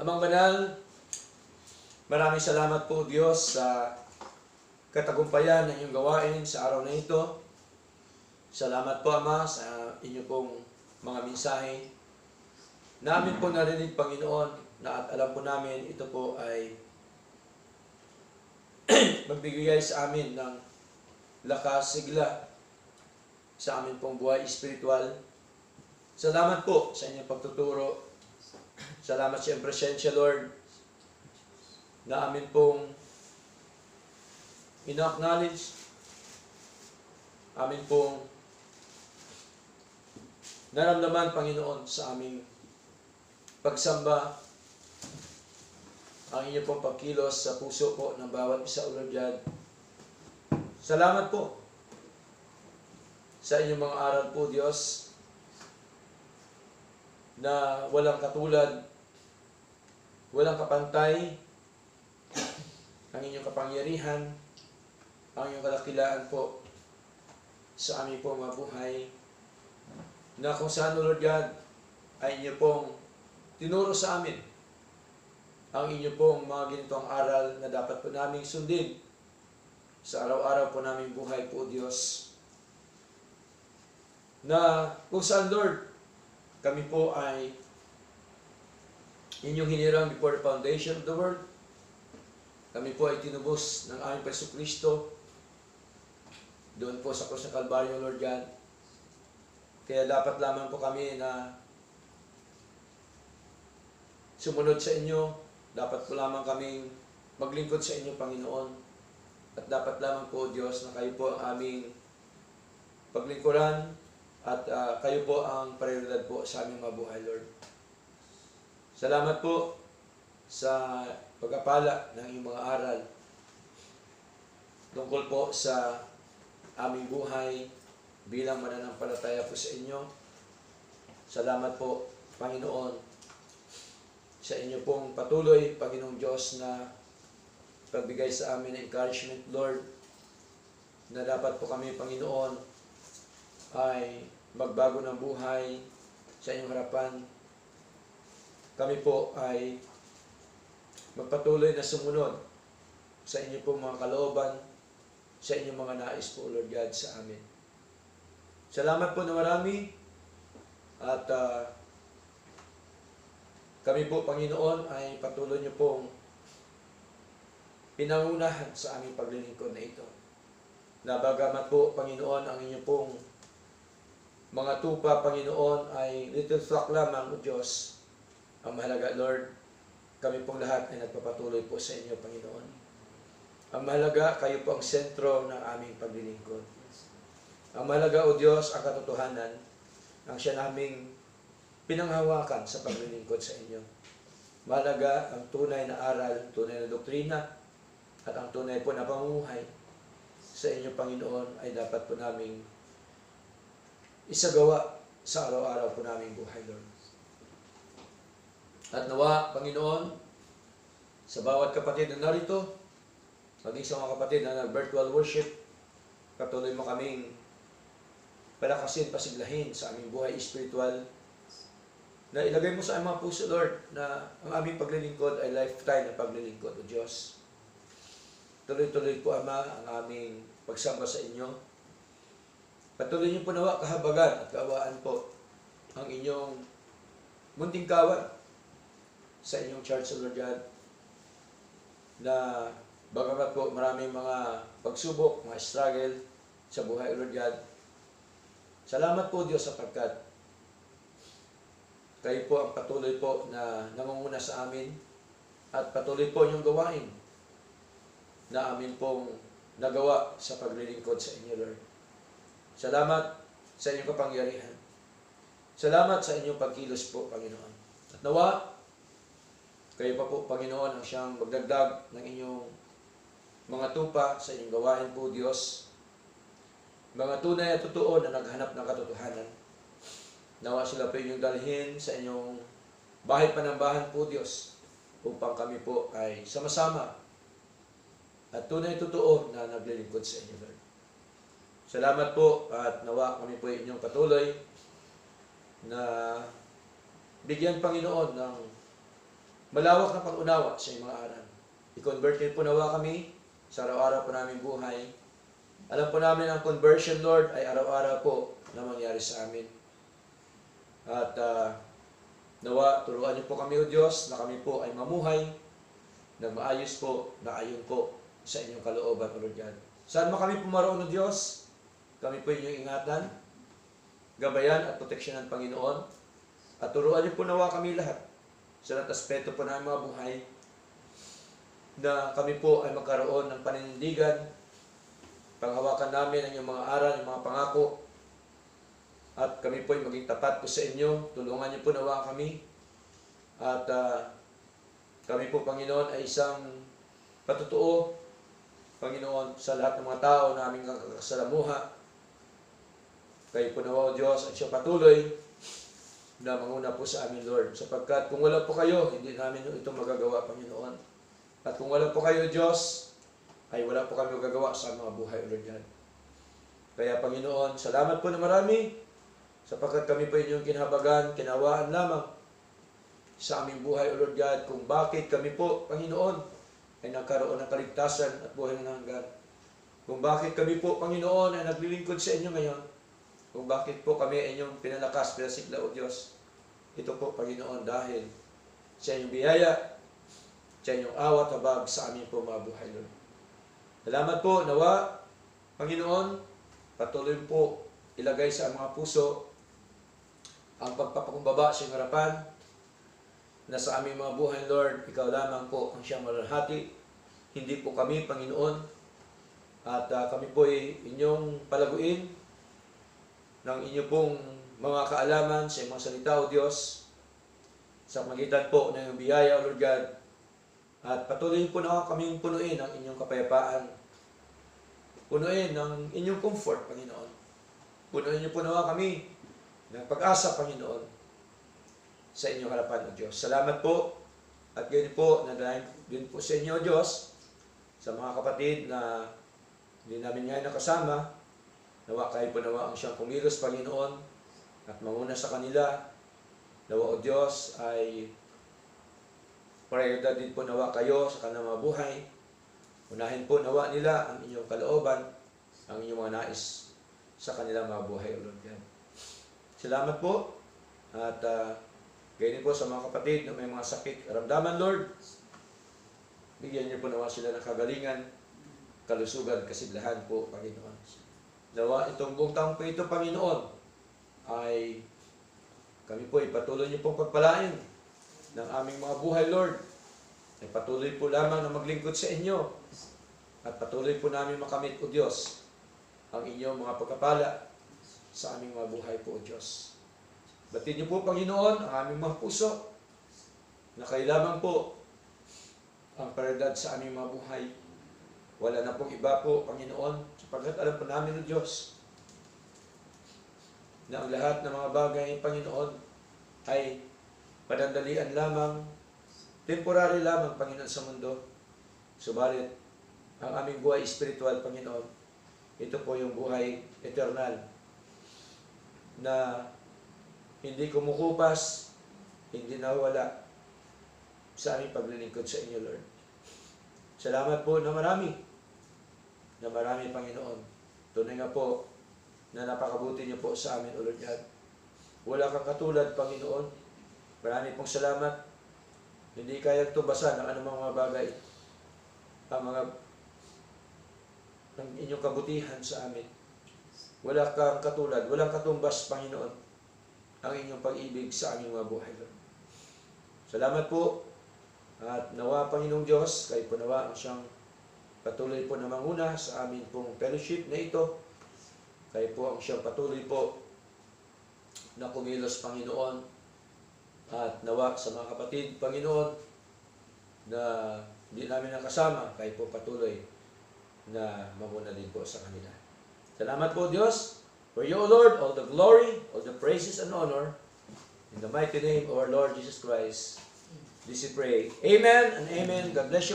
Amang Banal, maraming salamat po Diyos sa katagumpayan ng iyong gawain sa araw na ito. Salamat po Ama sa inyo pong mga mensahe. Namin po narinig Panginoon na at alam po namin ito po ay magbibigay sa amin ng lakas, sigla sa amin pong buhay espiritual. Salamat po sa inyong pagtuturo. Salamat sa iyong presensya, Lord, na amin pong ina-acknowledge, amin pong naramdaman, Panginoon, sa aming pagsamba, ang inyo pong pagkilos sa puso po ng bawat isa ulo dyan. Salamat po sa inyong mga aral po, Diyos, na walang katulad, walang kapantay, ang inyong kapangyarihan, ang inyong kadakilaan po sa aming pong mga buhay, na kung saan, Lord God, ay inyo pong tinuro sa amin ang inyo pong mga ganitong aral na dapat po naming sundin sa araw-araw po naming buhay po, Diyos. Na kung saan, Lord, kami po ay inyong hinirang before the foundation of the world. Kami po ay tinubos ng aming Jesucristo doon po sa krus ng Kalbaryo, Lord God. Kaya dapat lamang po kami na sumunod sa inyo. Dapat po lamang kaming maglingkod sa inyo, Panginoon. At dapat lamang po, Diyos, na kayo po ang aming paglingkuran at kayo po ang prioridad po sa aming mabuhay, Lord. Salamat po sa pagpapala ng iyong mga aral tungkol po sa aming buhay bilang mananampalataya po sa inyo. Salamat po, Panginoon, sa inyo pong patuloy, Panginoong Diyos, na pagbigay sa amin ng encouragement, Lord, na dapat po kami, Panginoon, ay magbago ng buhay sa inyong harapan. Kami po ay magpatuloy na sumunod sa inyo pong mga kalooban, sa inyong mga nais po, Lord God, sa amin. Salamat po na marami at kami po, Panginoon, ay patuloy niyo pong pinangunahan sa aming paglilingkod na ito. Na bagamat po, Panginoon, ang inyo pong mga tupa, Panginoon, ay little flock lamang, O Diyos. Ang mahalaga, Lord, kami pong lahat ay nagpapatuloy po sa inyo, Panginoon. Ang mahalaga, kayo po ang sentro ng aming paglilingkod. Ang mahalaga, O Diyos, ang katotohanan, ang siya naming pinanghawakan sa paglilingkod sa inyo. Mahalaga ang tunay na aral, tunay na doktrina, at ang tunay po na pamumuhay sa inyo, Panginoon, ay dapat po naming isagawa sa araw-araw po naming buhay, Lord. At nawa, Panginoon, sa bawat kapatid na narito, maging sa mga kapatid na nag-virtual worship, patuloy mo kaming palakasin, pasiglahin sa aming buhay espiritual, na ilagay mo sa aming mga puso, Lord, na ang aming paglilingkod ay lifetime na paglilingkod, O Diyos. Tuloy-tuloy po, Ama, ang aming pagsamba sa inyo. Patuloy niyo po nawa kahabagan at kaawaan po ang inyong munting kawan sa inyong church, Lord God, na bagamat po maraming mga pagsubok, mga struggle sa buhay, Lord God. Salamat po, Diyos, sapagkat kayo po ang patuloy po na nangunguna sa amin at patuloy po inyong gawain na amin pong nagawa sa paglilingkod sa inyo, Lord. Salamat sa inyong kapangyarihan. Salamat sa inyong pagkilos po, Panginoon. At nawa, kayo pa po, Panginoon, ang siyang magdagdag ng inyong mga tupa sa inyong gawain po, Diyos. Mga tunay at totoo na naghanap ng katotohanan. Nawa sila po inyong dalhin sa inyong bahay panambahan po, Diyos, upang kami po ay sama-sama at tunay totoo na naglilingkod sa inyo, Lord. Salamat po at nawa kami po inyong patuloy na bigyan, Panginoon, ng malawak na pag-unawa sa iyong mga aral. I-convert niyo po nawa kami sa araw-araw po namin buhay. Alam po namin ang conversion, Lord, ay araw-araw po na mangyari sa amin. At nawa, turuan niyo po kami, O Diyos, na kami po ay mamuhay na maayos po, na ayon po sa inyong kalooban, O Lord God. Saan man kami pumaroon, O Diyos, kami po inyong ingatan, gabayan at proteksyonan, Panginoon. At turuan niyo po nawa kami lahat sa lahat aspeto po ng mga buhay na kami po ay magkaroon ng paninindigan, panghawakan namin ang inyong mga aral, ang mga pangako, at kami po ay maging tapat po sa inyo. Tulungan niyo po nawa kami. At kami po, Panginoon, ay isang patutuo, Panginoon, sa lahat ng mga tao na aming kakasalamuha. Kayo po nawa, O Diyos, at siya patuloy na manguna po sa amin, Lord. Sapagkat kung wala po kayo, hindi namin ito magagawa, Panginoon. At kung wala po kayo, Diyos, ay wala po kami magagawa sa mga buhay, Lord God. Kaya, Panginoon, salamat po na marami, sapagkat kami po inyong kinahabagan, kinawaan lamang sa aming buhay, O Lord God, kung bakit kami po, Panginoon, ay nagkaroon ng kaligtasan at buhay ng hanggan. Kung bakit kami po, Panginoon, ay naglilingkod sa inyo ngayon. Kung bakit po kami ay inyong pinalakas, pinasigla, O Diyos. Ito po, Panginoon, dahil sa inyong biyaya, sa inyong awat habag sa aming po mga buhay, Lord. Salamat po, nawa, Panginoon, patuloy po ilagay sa mga puso ang pagpapakumbaba sa iyong harapan na sa aming mga buhay, Lord, ikaw lamang po ang siyang malalahati. Hindi po kami, Panginoon, at kami po ay inyong palaguin ng inyo pong mga kaalaman sa mga salita, O Diyos, sa magitan po ng iyong biyaya, O Lord God. At patuloy po na kaming punuin ang inyong kapayapaan. Punuin ng inyong comfort, Panginoon. Punuin niyo po na kami ng pag-asa, Panginoon, sa inyong harapan, O Diyos. Salamat po. At gayon po, nadalain din po sa inyo, O Diyos, sa mga kapatid na hindi namin ngayon nakasama. Nawa kayo po nawa ang siyang kumilos, Panginoon, at manguna sa kanila. Nawa, O Diyos, ay prioridad din po nawa kayo sa kanilang mga buhay. Unahin po nawa nila ang inyong kalooban, ang inyong mga nais sa kanilang mga buhay, O Lord God. Salamat po. At gayon po sa mga kapatid na may mga sakit, karamdaman, Lord. Bigyan niyo po nawa sila ng kagalingan, kalusugan, kasiglahan po, Panginoon. Nawa itong buong taong po ito, Panginoon, ay kami po ay patuloy niyo pong pagpalain ng aming mga buhay, Lord. Ay patuloy po lamang na maglingkod sa inyo at patuloy po namin makamit, O Diyos, ang inyong mga pagkapala sa aming mga buhay po, O Diyos. Batin niyo po, Panginoon, ang aming mga puso na kayo lamang po ang prioridad sa aming mga buhay. Wala na pong iba po, Panginoon, sapagkat alam po namin, O Diyos, na ang lahat ng mga bagay, Panginoon, ay panandalian lamang, temporary lamang, Panginoon, sa mundo. Subalit, ang aming buhay espiritual, Panginoon, ito po yung buhay eternal na hindi kumukupas, hindi nawala sa aming paglilingkod sa inyo, Lord. Salamat po na marami, Panginoon. Tunay nga po na napakabuti niyo po sa amin, O Lord God. Wala kang katulad, Panginoon. Marami pong salamat. Hindi kayang tubasan ng anumang mga bagay ang inyong kabutihan sa amin. Wala kang katulad, walang katumbas, Panginoon, ang inyong pag-ibig sa aming mga buhay, Lord. Salamat po. At nawa, Panginoong Diyos, kayo po nawa ang siyang patuloy po na manguna sa amin pong fellowship na ito. Kayo po ang siyang patuloy po na kumilos, Panginoon. At nawa sa mga kapatid, Panginoon, na hindi namin nakasama, kayo po patuloy na manguna din po sa kanila. Salamat po, Diyos. For you, O Lord, all the glory, all the praises and honor, in the mighty name of our Lord Jesus Christ. This we pray. Amen and amen. God bless you.